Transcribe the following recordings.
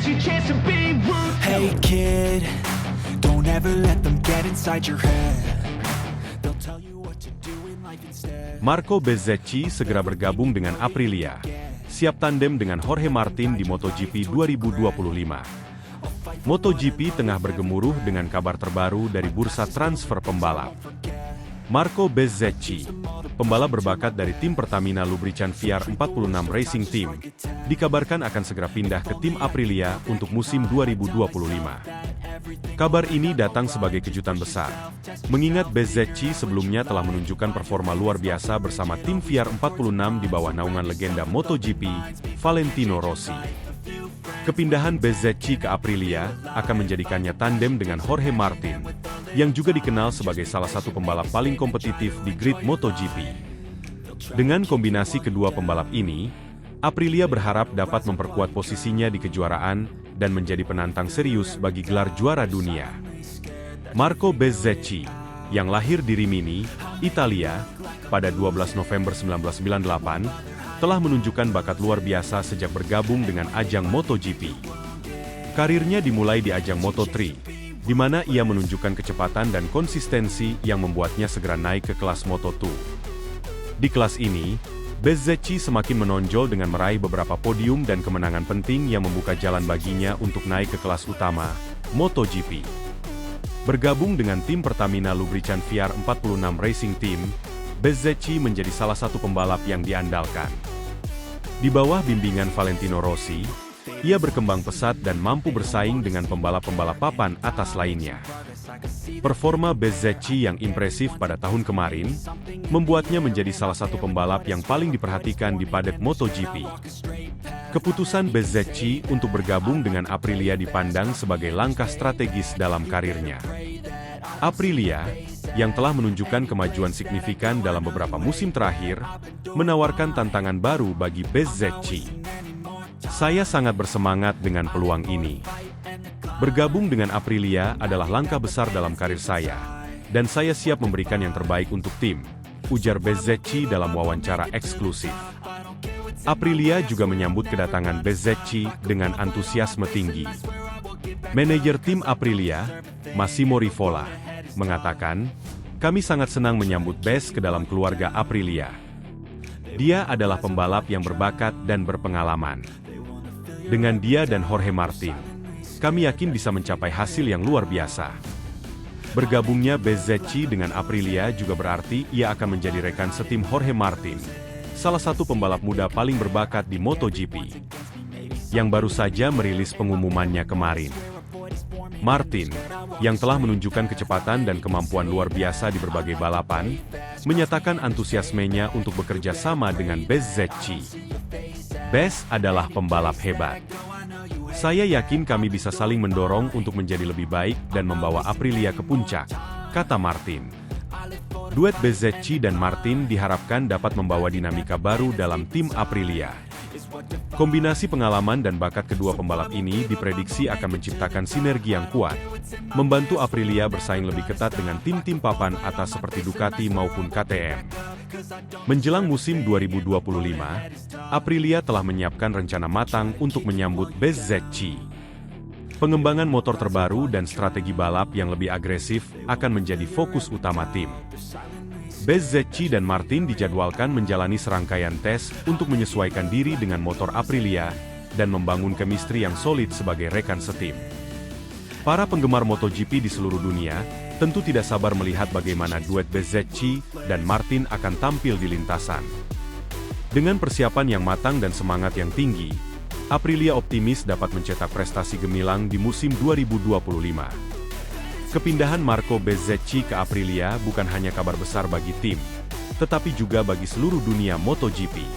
your chance to be ruthless. Hey kid, don't ever let them get inside your head. They'll tell you what to do in life instead. Marco Bezzecchi segera bergabung dengan Aprilia, siap tandem dengan Jorge Martin di MotoGP 2025. MotoGP tengah bergemuruh dengan kabar terbaru dari bursa transfer pembalap. Marco Bezzecchi, pembalap berbakat dari tim Pertamina Lubricant VR46 Racing Team, dikabarkan akan segera pindah ke tim Aprilia untuk musim 2025. Kabar ini datang sebagai kejutan besar, mengingat Bezzecchi sebelumnya telah menunjukkan performa luar biasa bersama tim VR46 di bawah naungan legenda MotoGP, Valentino Rossi. Kepindahan Bezzecchi ke Aprilia akan menjadikannya tandem dengan Jorge Martin, yang juga dikenal sebagai salah satu pembalap paling kompetitif di grid MotoGP. Dengan kombinasi kedua pembalap ini, Aprilia berharap dapat memperkuat posisinya di kejuaraan dan menjadi penantang serius bagi gelar juara dunia. Marco Bezzecchi, yang lahir di Rimini, Italia, pada 12 November 1998, telah menunjukkan bakat luar biasa sejak bergabung dengan ajang MotoGP. Karirnya dimulai di ajang Moto3, di mana ia menunjukkan kecepatan dan konsistensi yang membuatnya segera naik ke kelas Moto2. Di kelas ini, Bezzecchi semakin menonjol dengan meraih beberapa podium dan kemenangan penting yang membuka jalan baginya untuk naik ke kelas utama, MotoGP. Bergabung dengan tim Pertamina Lubricant VR46 Racing Team, Bezzecchi menjadi salah satu pembalap yang diandalkan. Di bawah bimbingan Valentino Rossi, ia berkembang pesat dan mampu bersaing dengan pembalap-pembalap papan atas lainnya. Performa Bezzecchi yang impresif pada tahun kemarin, membuatnya menjadi salah satu pembalap yang paling diperhatikan di paddock MotoGP. Keputusan Bezzecchi untuk bergabung dengan Aprilia dipandang sebagai langkah strategis dalam karirnya. Aprilia, yang telah menunjukkan kemajuan signifikan dalam beberapa musim terakhir, menawarkan tantangan baru bagi Bezzecchi. Saya sangat bersemangat dengan peluang ini. Bergabung dengan Aprilia adalah langkah besar dalam karir saya, dan saya siap memberikan yang terbaik untuk tim, ujar Bezzecchi dalam wawancara eksklusif. Aprilia juga menyambut kedatangan Bezzecchi dengan antusiasme tinggi. Manajer tim Aprilia, Massimo Rivola, mengatakan, "Kami sangat senang menyambut Bez ke dalam keluarga Aprilia. Dia adalah pembalap yang berbakat dan berpengalaman. Dengan dia dan Jorge Martin, kami yakin bisa mencapai hasil yang luar biasa." Bergabungnya Bezzecchi dengan Aprilia juga berarti ia akan menjadi rekan setim Jorge Martin, salah satu pembalap muda paling berbakat di MotoGP, yang baru saja merilis pengumumannya kemarin. Martin, yang telah menunjukkan kecepatan dan kemampuan luar biasa di berbagai balapan, menyatakan antusiasmenya untuk bekerja sama dengan Bezzecchi. "Bez adalah pembalap hebat. Saya yakin kami bisa saling mendorong untuk menjadi lebih baik dan membawa Aprilia ke puncak," kata Martin. Duet Bezzecchi dan Martin diharapkan dapat membawa dinamika baru dalam tim Aprilia. Kombinasi pengalaman dan bakat kedua pembalap ini diprediksi akan menciptakan sinergi yang kuat, membantu Aprilia bersaing lebih ketat dengan tim-tim papan atas seperti Ducati maupun KTM. Menjelang musim 2025, Aprilia telah menyiapkan rencana matang untuk menyambut Bezzecchi. Pengembangan motor terbaru dan strategi balap yang lebih agresif akan menjadi fokus utama tim. Bezzecchi dan Martin dijadwalkan menjalani serangkaian tes untuk menyesuaikan diri dengan motor Aprilia dan membangun chemistry yang solid sebagai rekan setim. Para penggemar MotoGP di seluruh dunia tentu tidak sabar melihat bagaimana duet Bezzecchi dan Martin akan tampil di lintasan. Dengan persiapan yang matang dan semangat yang tinggi, Aprilia optimis dapat mencetak prestasi gemilang di musim 2025. Kepindahan Marco Bezzecchi ke Aprilia bukan hanya kabar besar bagi tim, tetapi juga bagi seluruh dunia MotoGP.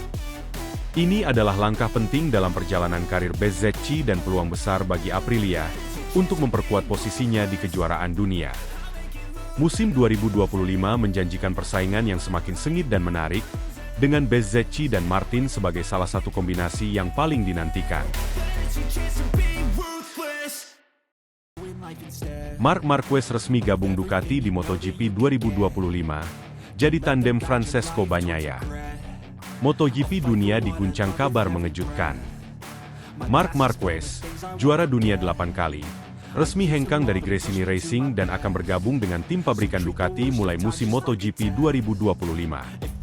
Ini adalah langkah penting dalam perjalanan karir Bezzecchi dan peluang besar bagi Aprilia untuk memperkuat posisinya di kejuaraan dunia. Musim 2025 menjanjikan persaingan yang semakin sengit dan menarik, dengan Bezzecchi dan Martin sebagai salah satu kombinasi yang paling dinantikan. Marc Marquez resmi gabung Ducati di MotoGP 2025, jadi tandem Francesco Bagnaia. MotoGP dunia diguncang kabar mengejutkan. Marc Marquez, juara dunia 8 kali, resmi hengkang dari Gresini Racing dan akan bergabung dengan tim pabrikan Ducati mulai musim MotoGP 2025.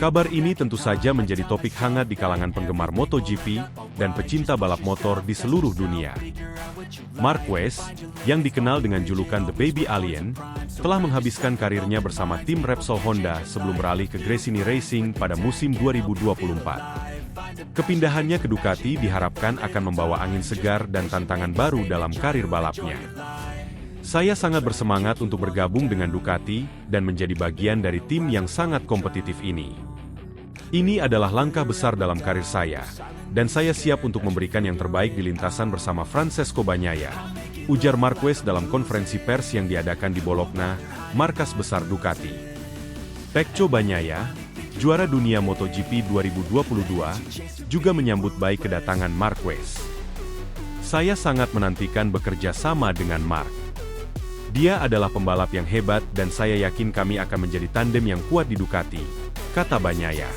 Kabar ini tentu saja menjadi topik hangat di kalangan penggemar MotoGP dan pecinta balap motor di seluruh dunia. Marquez, yang dikenal dengan julukan The Baby Alien, telah menghabiskan karirnya bersama tim Repsol Honda sebelum beralih ke Gresini Racing pada musim 2024. Kepindahannya ke Ducati diharapkan akan membawa angin segar dan tantangan baru dalam karir balapnya. Saya sangat bersemangat untuk bergabung dengan Ducati dan menjadi bagian dari tim yang sangat kompetitif ini. Ini adalah langkah besar dalam karir saya, dan saya siap untuk memberikan yang terbaik di lintasan bersama Francesco Bagnaia, ujar Marquez dalam konferensi pers yang diadakan di Bologna, markas besar Ducati. Pecco Bagnaia, juara dunia MotoGP 2022, juga menyambut baik kedatangan Marquez. Saya sangat menantikan bekerja sama dengan Marc. Dia adalah pembalap yang hebat dan saya yakin kami akan menjadi tandem yang kuat di Ducati, kata Bagnaia.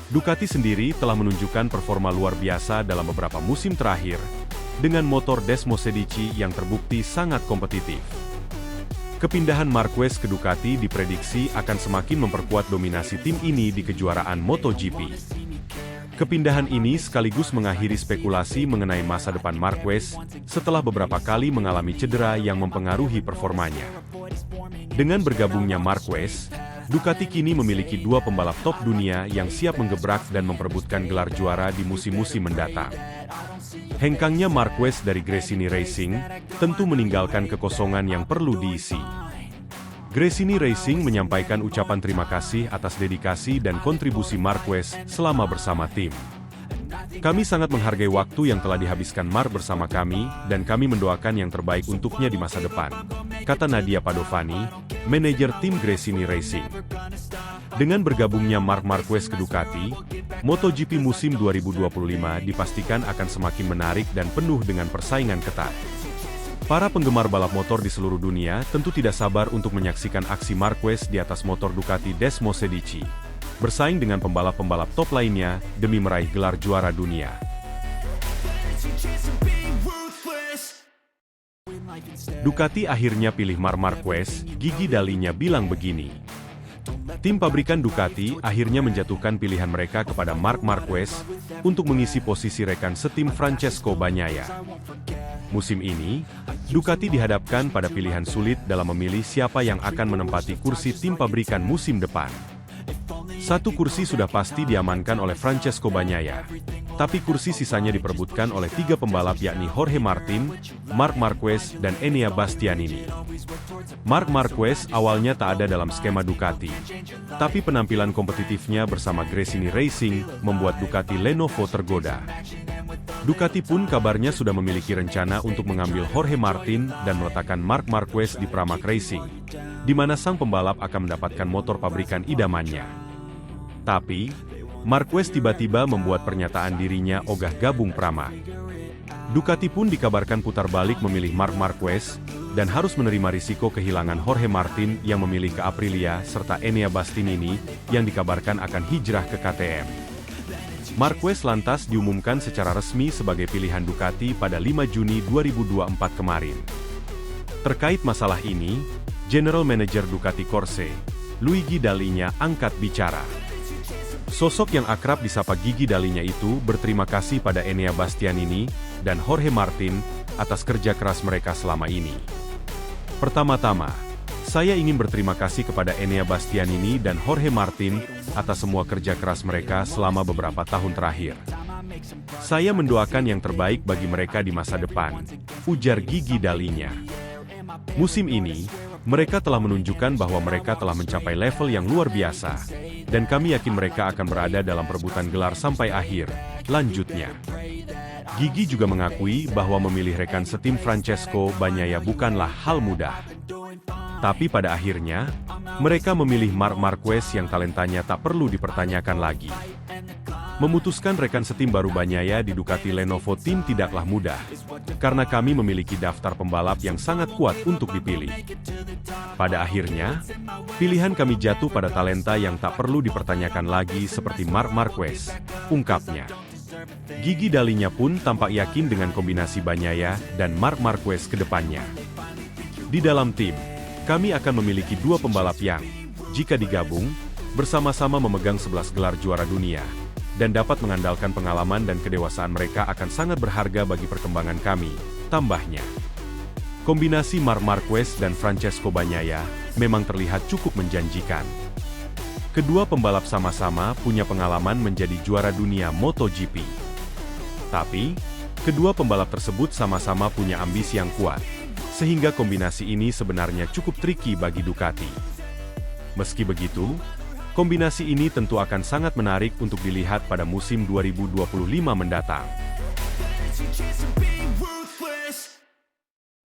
Ducati sendiri telah menunjukkan performa luar biasa dalam beberapa musim terakhir, dengan motor Desmosedici yang terbukti sangat kompetitif. Kepindahan Marquez ke Ducati diprediksi akan semakin memperkuat dominasi tim ini di kejuaraan MotoGP. Kepindahan ini sekaligus mengakhiri spekulasi mengenai masa depan Marquez setelah beberapa kali mengalami cedera yang mempengaruhi performanya. Dengan bergabungnya Marquez, Ducati kini memiliki dua pembalap top dunia yang siap menggebrak dan memperebutkan gelar juara di musim-musim mendatang. Hengkangnya Marquez dari Gresini Racing tentu meninggalkan kekosongan yang perlu diisi. Gresini Racing menyampaikan ucapan terima kasih atas dedikasi dan kontribusi Marquez selama bersama tim. Kami sangat menghargai waktu yang telah dihabiskan Marc bersama kami dan kami mendoakan yang terbaik untuknya di masa depan, kata Nadia Padovani, manajer tim Gresini Racing. Dengan bergabungnya Marc Marquez ke Ducati, MotoGP musim 2025 dipastikan akan semakin menarik dan penuh dengan persaingan ketat. Para penggemar balap motor di seluruh dunia tentu tidak sabar untuk menyaksikan aksi Marquez di atas motor Ducati Desmosedici, bersaing dengan pembalap-pembalap top lainnya demi meraih gelar juara dunia. Ducati akhirnya pilih Marc Marquez, Gigi Dalinya bilang begini. Tim pabrikan Ducati akhirnya menjatuhkan pilihan mereka kepada Marc Marquez untuk mengisi posisi rekan setim Francesco Bagnaia. Musim ini, Ducati dihadapkan pada pilihan sulit dalam memilih siapa yang akan menempati kursi tim pabrikan musim depan. Satu kursi sudah pasti diamankan oleh Francesco Bagnaia, tapi kursi sisanya diperebutkan oleh tiga pembalap yakni Jorge Martin, Marc Marquez, dan Enea Bastianini. Marc Marquez awalnya tak ada dalam skema Ducati, tapi penampilan kompetitifnya bersama Gresini Racing membuat Ducati Lenovo tergoda. Ducati pun kabarnya sudah memiliki rencana untuk mengambil Jorge Martin dan meletakkan Marc Marquez di Pramac Racing, di mana sang pembalap akan mendapatkan motor pabrikan idamannya. Tapi, Marquez tiba-tiba membuat pernyataan dirinya ogah gabung Pramac. Ducati pun dikabarkan putar balik memilih Marc Marquez, dan harus menerima risiko kehilangan Jorge Martin yang memilih ke Aprilia serta Enea Bastianini yang dikabarkan akan hijrah ke KTM. Marquez lantas diumumkan secara resmi sebagai pilihan Ducati pada 5 Juni 2024 kemarin. Terkait masalah ini, General Manager Ducati Corse, Luigi Dalinya angkat bicara. Sosok yang akrab disapa Gigi Dalinya itu berterima kasih pada Enea Bastianini dan Jorge Martin atas kerja keras mereka selama ini. Pertama-tama, saya ingin berterima kasih kepada Enea Bastianini dan Jorge Martin atas semua kerja keras mereka selama beberapa tahun terakhir. Saya mendoakan yang terbaik bagi mereka di masa depan, ujar Gigi Dalinya. Musim ini, mereka telah menunjukkan bahwa mereka telah mencapai level yang luar biasa, dan kami yakin mereka akan berada dalam perebutan gelar sampai akhir, lanjutnya. Gigi juga mengakui bahwa memilih rekan setim Francesco Bagnaia bukanlah hal mudah. Tapi pada akhirnya, mereka memilih Marc Marquez yang talentanya tak perlu dipertanyakan lagi. Memutuskan rekan setim baru Bagnaia di Ducati Lenovo Team tidaklah mudah, karena kami memiliki daftar pembalap yang sangat kuat untuk dipilih. Pada akhirnya, pilihan kami jatuh pada talenta yang tak perlu dipertanyakan lagi seperti Marc Marquez, ungkapnya. Gigi Dalinya pun tampak yakin dengan kombinasi Bagnaia dan Marc Marquez ke depannya. Di dalam tim, kami akan memiliki dua pembalap yang, jika digabung, bersama-sama memegang 11 gelar juara dunia, dan dapat mengandalkan pengalaman dan kedewasaan mereka akan sangat berharga bagi perkembangan kami, tambahnya. Kombinasi Marc Marquez dan Francesco Bagnaia memang terlihat cukup menjanjikan. Kedua pembalap sama-sama punya pengalaman menjadi juara dunia MotoGP. Tapi, kedua pembalap tersebut sama-sama punya ambisi yang kuat, sehingga kombinasi ini sebenarnya cukup tricky bagi Ducati. Meski begitu, kombinasi ini tentu akan sangat menarik untuk dilihat pada musim 2025 mendatang.